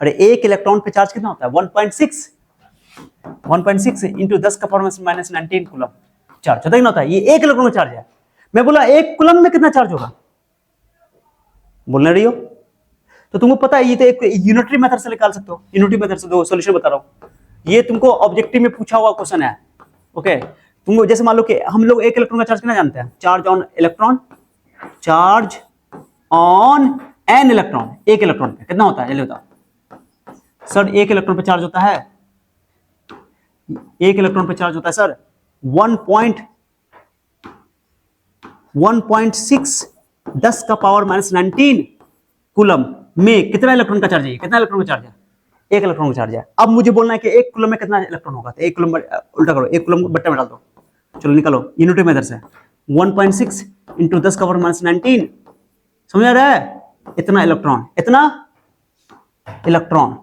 अरे 1 इलेक्ट्रॉन पे चार्ज कितना होता है, 1.6 इंटू 10 का पावर -19 कूलम चार्ज होता है, होता है, ये 1 इलेक्ट्रॉन चार्ज है। मैं बोला 1 कूलम में कितना चार्ज होगा, बोलने रही हो? तो तुमको पता है ये तो एक यूनिटरी मेथड से निकाल सकते हो, यूनिटरी मेथड से, दो सॉल्यूशन बता रहा हूं, ये तुमको ऑब्जेक्टिव में पूछा हुआ क्वेश्चन है, ओके। तुमको जैसे मान लो कि हम लोग 1 इलेक्ट्रॉन का चार्ज कितना जानते हैं, charge on electron, charge on an electron, 1 electron पे कितना होता है, जल्दी बताओ सर। 1 इलेक्ट्रॉन पे चार्ज होता है, 1 इलेक्ट्रॉन पे चार्ज होता है सर 1.6 10 का पावर -19 कूलम में कितना इलेक्ट्रॉन का चार्ज है, कितना इलेक्ट्रॉन का चार्ज है, 1 इलेक्ट्रॉन का चार्ज है। अब मुझे बोलना है कि 1 कूलम में कितना इलेक्ट्रॉन होगा, तो 1 कूलम उल्टा करो, 1 कूलम बट्टे में डाल दो, चलो निकालो यूनिटरी मेथड से, 1.6 इंटू 10 का पावर -19, समझ आ रहा है, इतना इलेक्ट्रॉन, इतना इलेक्ट्रॉन,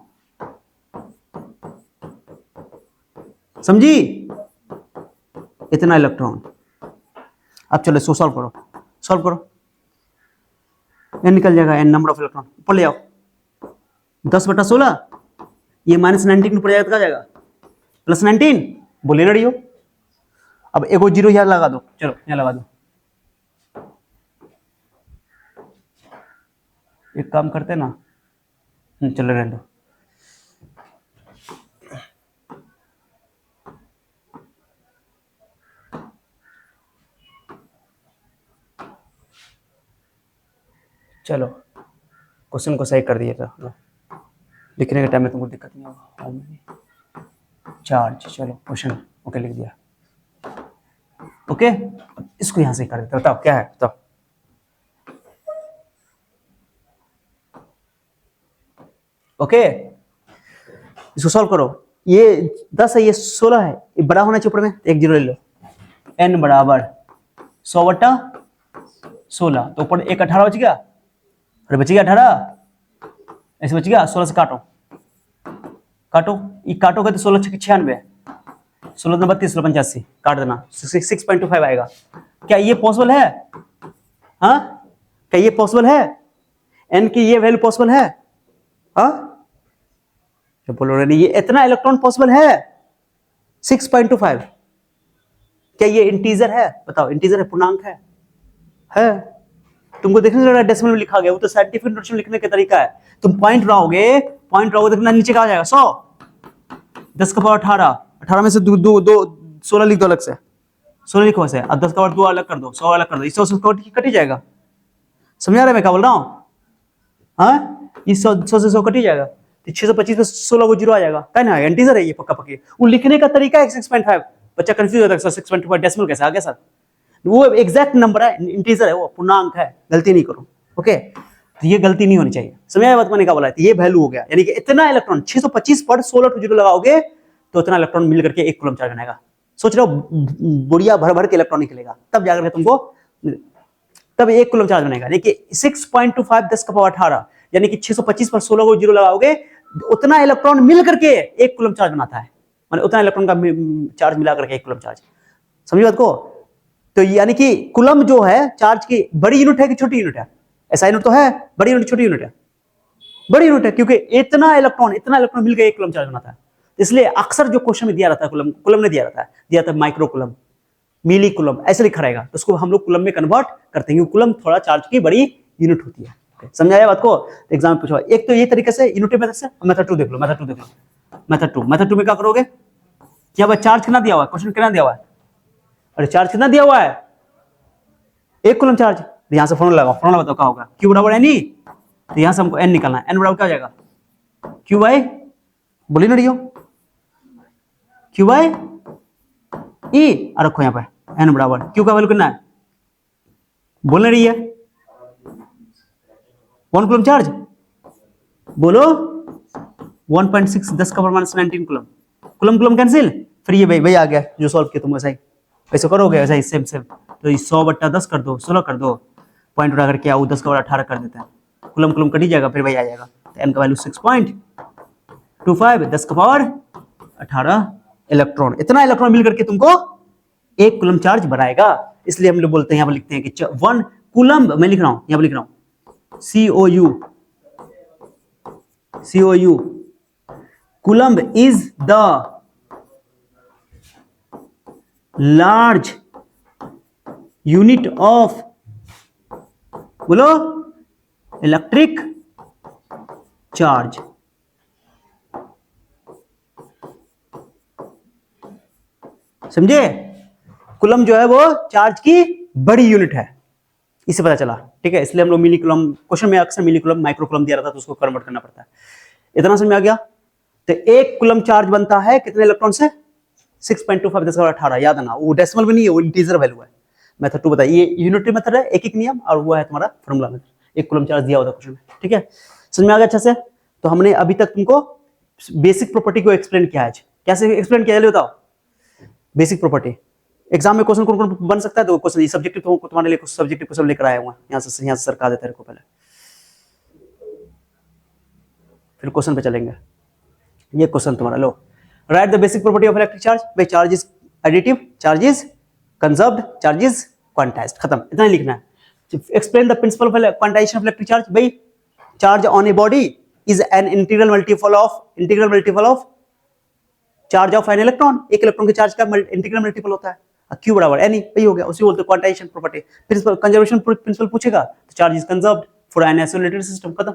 समझी, इतना इलेक्ट्रॉन। अब चलो इसको सॉल्व करो, सॉल्व करो, एन निकल जाएगा, एन नंबर ऑफ इलेक्ट्रॉन, ऊपर ले आओ, 10/16, ये -19 ऊपर जाएगा तो क्या जाएगा, +19, बोले ना रही हो। अब एगो जीरो यहाँ लगा दो, चलो यहाँ लगा दो, एक काम करते ना, चलो रहने दो, चलो क्वेश्चन को सही कर दिए, तो लिखने के टाइम में तुमको दिक्कत नहीं होगा। चार्ज, चलो क्वेश्चन ओके लिख दिया। ओके, इसको यहां से कर देते, बताओ क्या है, बताओ। ओके, इसको सॉल्व करो। ये 10 है, ये 16 है, ये बड़ा होना चाहिए ऊपर में, एक जीरो ले लो। n बराबर 100/16, तो ऊपर एक 18 बच गया, और बच गया 18, ऐसे बच गया। 16 से काटो, काटो, ये काटोगे तो 16 × 96, 16 32, 16 85, काट देना, 6.25 आएगा। क्या ये पॉसिबल है? हाँ, क्या ये पॉसिबल है? n की ये वैल्यू पॉसिबल है? हाँ, जो बोल रहे ये इतना इलेक्ट्रॉन पॉसिबल है? 6.25। क्या ये इंटीजर है? बताओ, इंटीजर है, पूर्णांक है? है? तुमको देखने लग रहा है डेसिमल में लिखा गया, वो तो साइंटिफिक नोटेशन लिखने का तरीका है। तुम पॉइंट रहोगे, देखना नीचे का आ जाएगा 100, 10 का पावर 18, 18 में से दो 16 लिख दो अलग से, 16 लिखो ऐसे, अब 10 का पावर 2 अलग कर दो, 100 अलग कर दो, इससे 100 कट ही जाएगा। समझ आ रहा है मैं क्या बोल रहा हूँ? हाँ, ये 100 से 100 कट ही जाएगा, तो 625 में 16 को जीरो आ जाएगा, क्या ना, इंटीजर है ये पक्का पक्की। वो लिखने का तरीका है 6.5, बच्चा कंफ्यूज होता है 6.5 डेसिमल कैसे आ गया सर? वो एग्जैक्ट नंबर है, इंटीजर है, वो पूर्णांक है, गलती नहीं करो। ओके, तो ये गलती नहीं होनी चाहिए। समझ आया बात मैंने क्या बोला है? तो ये वैल्यू हो गया, यानी कि इतना इलेक्ट्रॉन 625 पर 16 टू जीरो लगाओगे तो इतना इलेक्ट्रॉन मिल करके 1 कूलम चार्ज बनेगा। सोच रहे हो, बुढ़िया भर भर के इलेक्ट्रॉन निकलेगा, तब जाकर तुमको, तब 1 कूलम चार्ज बनेगा। यानी कि 6.25 10 का पावर 18, यानी कि 625 पर 16 को जीरो लगाओगे, उतना इलेक्ट्रॉन मिल करके 1 कूलम चार्ज बनाता है, माने उतना इलेक्ट्रॉन का चार्ज मिला करके 1 कूलम चार्ज। समझिए बात को? तो यानी कि कूलम जो है चार्ज की बड़ी यूनिट है कि छोटी यूनिट है? ऐसा यूनिट तो है, बड़ी यूनिट छोटी यूनिट है? बड़ी यूनिट है, क्योंकि इतना इलेक्ट्रॉन मिल के 1 कूलम चार्ज बनाता है। इसलिए अक्सर जो क्वेश्चन में दिया रहता है, कूलम ने दिया था माइक्रो कूलम, मिली कूलम, ऐसे लिखा रहेगा, तो उसको हम लोग कूलम में कन्वर्ट करते हैं, कूलम थोड़ा चार्ज की बड़ी यूनिट होती है। समझाया बात को? एग्जाम में पूछा, एक तो ये तरीके से यूनिट मेथड से, मेथड 2 देख लो, मेथड 2 में क्या करोगे? क्या भाई चार्ज कितना दिया हुआ है? क्वेश्चन कितना दिया हुआ है? अरे चार्ज कितना दिया हुआ है? 1 कूलम चार्ज। यहां से फॉर्मूला लगाओ, फॉर्मूला बताओ क्या होगा? Q बराबर एन ई, तो यहां से हमको n निकालना है, n बराबर क्या हो जाएगा? Q बाई, बोली ना रही हो, Q बाई ई, और रखो यहाँ पे n बराबर, Q का वैल्यू कितना है? बोलने रही है 1 कूलम चार्ज, बोलो 1.6 10 का पावर -19 कूलम, कूलम कैंसिल, फिर ये भाई आ गया जो सॉल्व किया तुम वैसा ही, ऐसे करोगे वैसा ही सेम। तो 100/10 कर दो, 16 कर दो, पॉइंट उठा करके आओ, 10 का पावर 18 कर देते हैं, कूलम कट ही जाएगा, फिर वही आ जाएगा। तो n का वैल्यू 6.25, 10 का पावर 18 इलेक्ट्रॉन, इतना इलेक्ट्रॉन मिल करके तुमको 1 कूलम चार्ज बनाएगा। इसलिए हम लोग बोलते हैं, यहाँ पर लिखते हैं कि 1 कूलम, मैं लिख रहा हूं, यहाँ पर लिख रहा हूं COU, coulomb is the large unit of, बोलो, इलेक्ट्रिक चार्ज। समझे? कूलम जो है वो चार्ज की बड़ी यूनिट है, इससे पता चला, ठीक है? इसलिए हम लोग मिली कूलम, क्वेश्चन में अक्सर मिली कूलम माइक्रो कूलम दिया रहता है, तो उसको कन्वर्ट करना पड़ता है। इतना समझ में आ गया? तो 1 कूलम चार्ज बनता है कितने इलेक्ट्रॉन से? 6.25 10 का पावर 18, याद है ना, वो डेसिमल में नहीं है, वो इंटीजर वैल्यू है। मेथड 2 बताइए, ये यूनिटरी मेथड है, एक नियम, और वो है तुम्हारा फॉर्मूला मेथड। 1 कूलम चार्ज दिया होता है क्वेश्चन में, ठीक है? समझ में आ गया अच्छे से? तो हमने अभी तक तुमको बेसिक प्रॉपर्टी को एक्सप्लेन किया है। कैसे एक्सप्लेन किया, बताओ? बेसिक प्रॉपर्टी एग्जाम में क्वेश्चन कौन बन सकता है? तो क्वेश्चन सब्जेक्टिव, तो तुम्हारे लिए कुछ सब्जेक्टिव क्वेश्चन लेकर आया हुआ, यहाँ से सरका देते हैं पहले, फिर क्वेश्चन पे चलेंगे। ये क्वेश्चन तुम्हारा, लो, write the basic property of electric charge. भाई charge is additive, charge is conserved, charge is quantized, खत्म, इतना ही लिखना है। Explain the principle of quantization of electric charge. भाई charge on a body is an integral multiple of charge of an electron, एक electron के charge का integral multiple होता है, Q बराबर एन ई, वही हो गया, उसी बोलते हैं quantization property. Principle conservation principle पूछेगा तो charge is conserved for an isolated system, खत्म।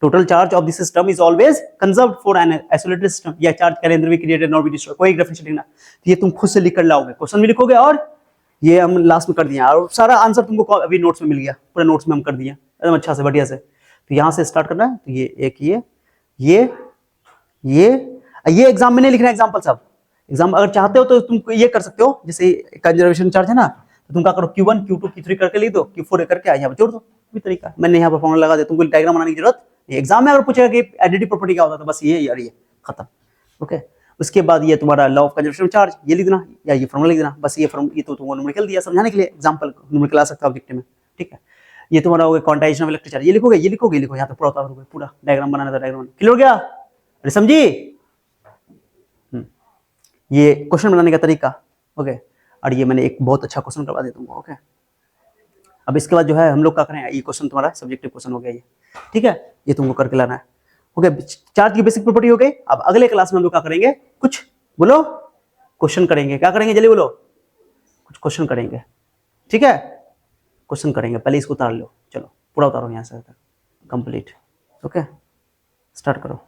Total charge of the system is always conserved for an isolated system, या charge can neither be created nor be destroyed, कोई definition लिखना, तो ये तुम खुद से लिख कर लाओगे, क्वेश्चन भी लिखोगे, और ये हम लास्ट में कर दिया, और सारा आंसर तुमको अभी नोट्स में मिल गया, पूरे नोट्स में हम कर दिया एकदम अच्छा से, बढ़िया से। तो यहाँ से स्टार्ट करना है, तो ये एक ये एग्जाम में नहीं लिखना एग्जाम्पल सब, एग्जाम अगर चाहते हो तो तुम ये कर सकते हो, जैसे कंजर्वेशन चार्ज है ना, तो तुम क्या करो Q1 Q2 Q3 करके लिख दो, Q4 करके यहाँ पर जोड़ दो, भी तरीका है। मैंने यहाँ पर फॉर्मूला लगा दिया, तुमको डायग्राम बनाने की जरूरत नहीं। एग्जाम में अगर पूछेगा कि एडिटिव प्रॉपर्टी क्या होता है तो बस ये यार ये खत्म। ओके, उसके बाद ये तुम्हारा लॉ ऑफ कंजर्वेशन चार्ज ये लिख देना, या ये फॉर्मूला लिख देना, बस ये ये तो तुमको न्यूमेरिकल दिया समझाने के लिए, एग्जांपल न्यूमेरिकल आ सकता है ऑब्जेक्टिव में, ठीक है। ये तुम्हारा हो गया क्वांटाइजेशन ऑफ इलेक्ट्रिक चार्ज, ये लिखोगे ये लिखोगे लिखो, यहाँ पे पूरा उतार दोगे, पूरा डायग्राम बनाना था, डायग्राम क्लियर हो गया, अरे समझी। ये क्वेश्चन बनाने का तरीका, ओके। और ये मैंने एक बहुत अच्छा क्वेश्चन करवा दिया तुमको, ओके। अब इसके बाद जो है हम लोग क्या करें, ये क्वेश्चन तुम्हारा सब्जेक्टिव क्वेश्चन हो गया ये, ठीक है, ये तुमको करके लाना है, ओके। चार्ज की बेसिक प्रॉपर्टी हो गई। अब अगले क्लास में हम लोग क्या करेंगे, कुछ बोलो क्वेश्चन करेंगे, क्या करेंगे जल्दी बोलो, कुछ क्वेश्चन करेंगे, ठीक है, क्वेश्चन करेंगे। पहले इसको उतार लो, चलो पूरा उतारो यहाँ से कंप्लीट, ओके, स्टार्ट करो।